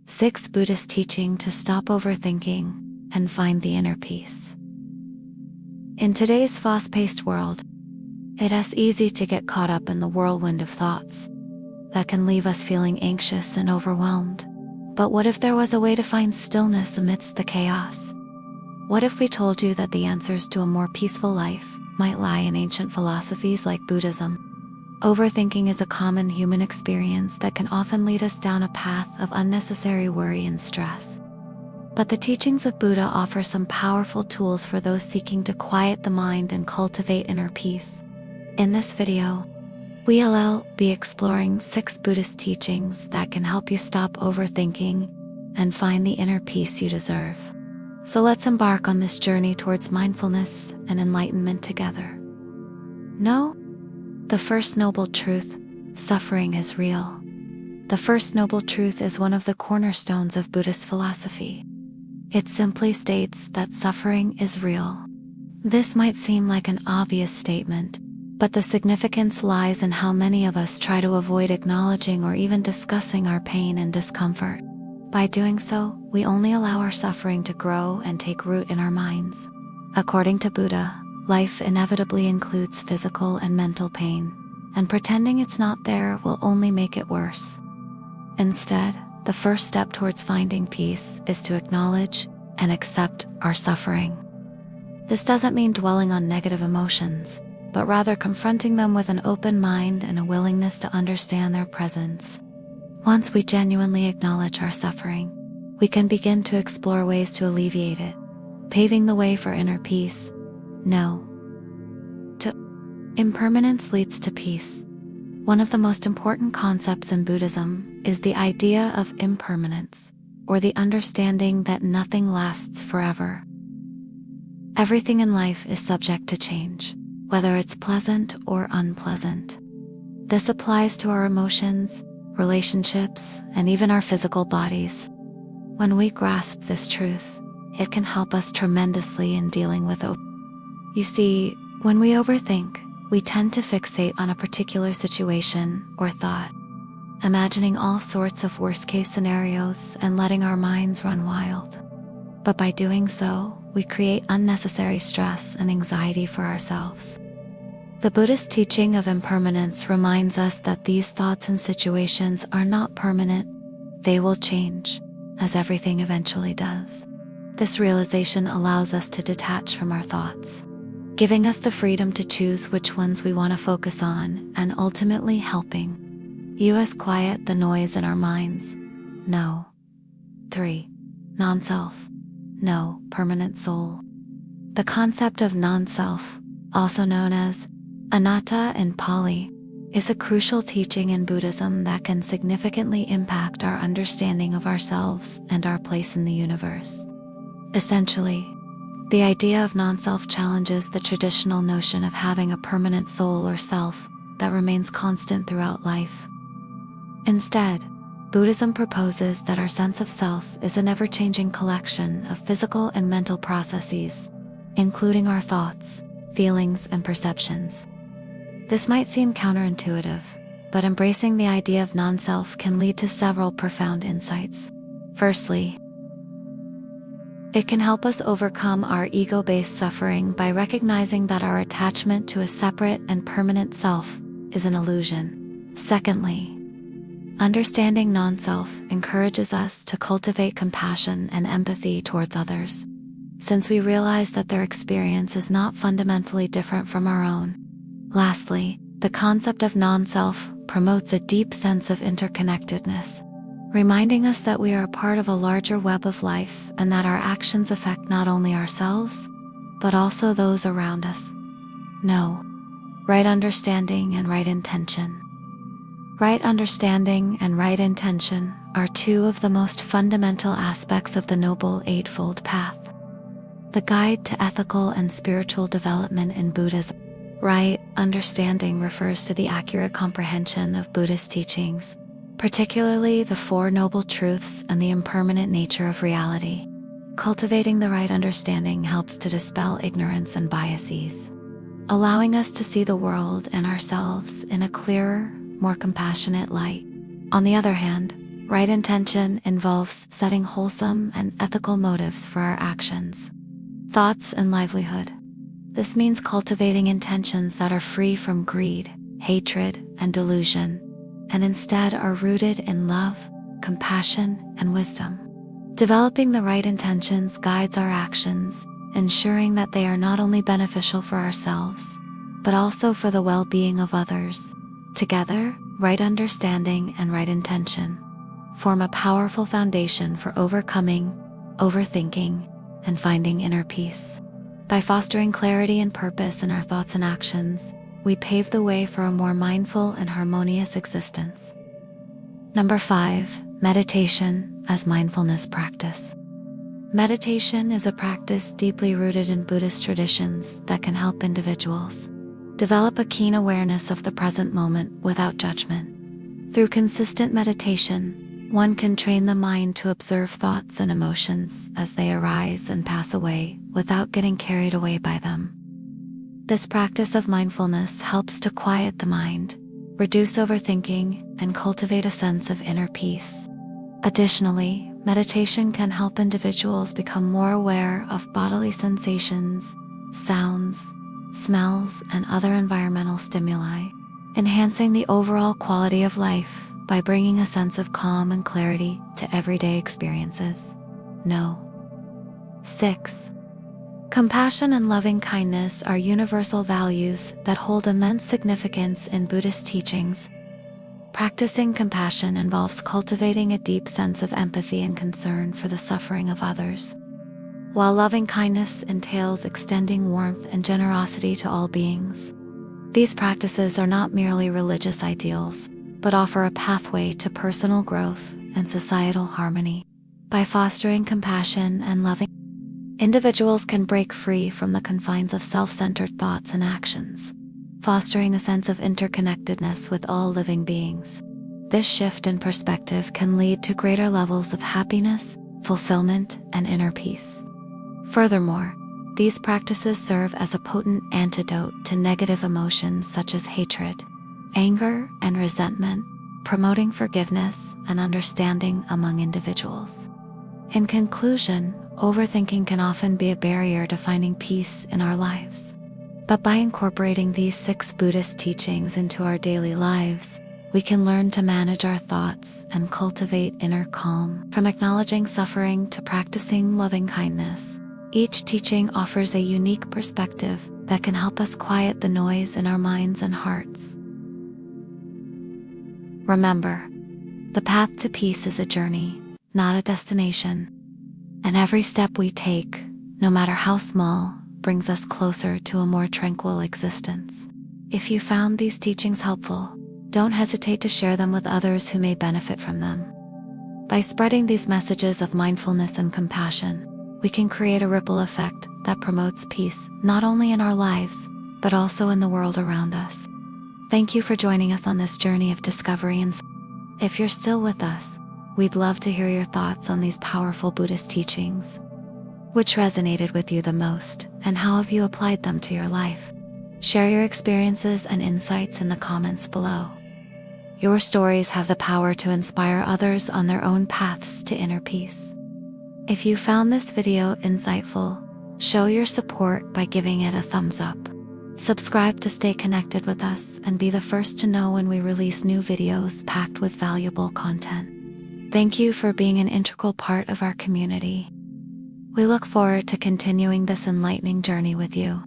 6 Buddhist teaching to stop overthinking and find the inner peace. In today's fast-paced world, it is easy to get caught up in the whirlwind of thoughts that can leave us feeling anxious and overwhelmed. But what if there was a way to find stillness amidst the chaos? What if we told you that the answers to a more peaceful life might lie in ancient philosophies like Buddhism? Overthinking is a common human experience that can often lead us down a path of unnecessary worry and stress. But the teachings of Buddha offer some powerful tools for those seeking to quiet the mind and cultivate inner peace. In this video, we'll be exploring 6 Buddhist teachings that can help you stop overthinking and find the inner peace you deserve. So let's embark on this journey towards mindfulness and enlightenment together. Know the first noble truth: suffering is real. The first noble truth is one of the cornerstones of Buddhist philosophy. It simply states that suffering is real. This might seem like an obvious statement, but the significance lies in how many of us try to avoid acknowledging or even discussing our pain and discomfort. By doing so, we only allow our suffering to grow and take root in our minds. According to Buddha, life inevitably includes physical and mental pain, and pretending it's not there will only make it worse. Instead, the first step towards finding peace is to acknowledge and accept our suffering. This doesn't mean dwelling on negative emotions, but rather confronting them with an open mind and a willingness to understand their presence. Once we genuinely acknowledge our suffering, we can begin to explore ways to alleviate it, paving the way for inner peace. No. Impermanence leads to peace. One of the most important concepts in Buddhism is the idea of impermanence, or the understanding that nothing lasts forever. Everything in life is subject to change, whether it's pleasant or unpleasant. This applies to our emotions, relationships, and even our physical bodies. When we grasp this truth, it can help us tremendously in dealing with it. You see, when we overthink, we tend to fixate on a particular situation or thought, imagining all sorts of worst-case scenarios and letting our minds run wild. But by doing so, we create unnecessary stress and anxiety for ourselves. The Buddhist teaching of impermanence reminds us that these thoughts and situations are not permanent. They will change, as everything eventually does. This realization allows us to detach from our thoughts, giving us the freedom to choose which ones we want to focus on and ultimately helping us quiet the noise in our minds. No. 3. Non-self. No permanent soul. The concept of non-self, also known as anatta in Pali, is a crucial teaching in Buddhism that can significantly impact our understanding of ourselves and our place in the universe. Essentially, the idea of non-self challenges the traditional notion of having a permanent soul or self that remains constant throughout life. Instead, Buddhism proposes that our sense of self is an ever-changing collection of physical and mental processes, including our thoughts, feelings, and perceptions. This might seem counterintuitive, but embracing the idea of non-self can lead to several profound insights. Firstly, it can help us overcome our ego-based suffering by recognizing that our attachment to a separate and permanent self is an illusion. Secondly, understanding non-self encourages us to cultivate compassion and empathy towards others, since we realize that their experience is not fundamentally different from our own. Lastly, the concept of non-self promotes a deep sense of interconnectedness, reminding us that we are a part of a larger web of life and that our actions affect not only ourselves, but also those around us. No. Right understanding and right intention. Right understanding and right intention are two of the most fundamental aspects of the Noble Eightfold Path, the guide to ethical and spiritual development in Buddhism. Right understanding refers to the accurate comprehension of Buddhist teachings, particularly the Four Noble Truths and the impermanent nature of reality. Cultivating the right understanding helps to dispel ignorance and biases, allowing us to see the world and ourselves in a clearer, more compassionate light. On the other hand, Right intention involves setting wholesome and ethical motives for our actions, thoughts, and livelihood. This means cultivating intentions that are free from greed, hatred, and delusion, and instead are rooted in love, compassion, and wisdom. Developing the right intentions guides our actions, ensuring that they are not only beneficial for ourselves, but also for the well-being of others. Together, right understanding and right intention form a powerful foundation for overcoming overthinking and finding inner peace. By fostering clarity and purpose in our thoughts and actions, we pave the way for a more mindful and harmonious existence. Number 5, meditation as mindfulness practice. Meditation is a practice deeply rooted in Buddhist traditions that can help individuals develop a keen awareness of the present moment without judgment. Through consistent meditation, one can train the mind to observe thoughts and emotions as they arise and pass away without getting carried away by them. This practice of mindfulness helps to quiet the mind, reduce overthinking, and cultivate a sense of inner peace. Additionally, meditation can help individuals become more aware of bodily sensations, sounds, smells, and other environmental stimuli, enhancing the overall quality of life by bringing a sense of calm and clarity to everyday experiences. 6. Compassion and loving kindness are universal values that hold immense significance in Buddhist teachings. Practicing compassion involves cultivating a deep sense of empathy and concern for the suffering of others, while loving kindness entails extending warmth and generosity to all beings. These practices are not merely religious ideals, but offer a pathway to personal growth and societal harmony. By fostering compassion and loving, individuals can break free from the confines of self-centered thoughts and actions, fostering a sense of interconnectedness with all living beings. This shift in perspective can lead to greater levels of happiness, fulfillment, and inner peace. Furthermore, these practices serve as a potent antidote to negative emotions such as hatred, anger, and resentment, promoting forgiveness and understanding among individuals. In conclusion, overthinking can often be a barrier to finding peace in our lives. But by incorporating these 6 Buddhist teachings into our daily lives, we can learn to manage our thoughts and cultivate inner calm. From acknowledging suffering to practicing loving kindness, each teaching offers a unique perspective that can help us quiet the noise in our minds and hearts. Remember, the path to peace is a journey, not a destination, and every step we take, no matter how small, brings us closer to a more tranquil existence. If you found these teachings helpful, don't hesitate to share them with others who may benefit from them. By spreading these messages of mindfulness and compassion, we can create a ripple effect that promotes peace not only in our lives, but also in the world around us. Thank you for joining us on this journey of discovery and if you're still with us, we'd love to hear your thoughts on these powerful Buddhist teachings. Which resonated with you the most, and how have you applied them to your life? Share your experiences and insights in the comments below. Your stories have the power to inspire others on their own paths to inner peace. If you found this video insightful, show your support by giving it a thumbs up. Subscribe to stay connected with us and be the first to know when we release new videos packed with valuable content. Thank you for being an integral part of our community. We look forward to continuing this enlightening journey with you.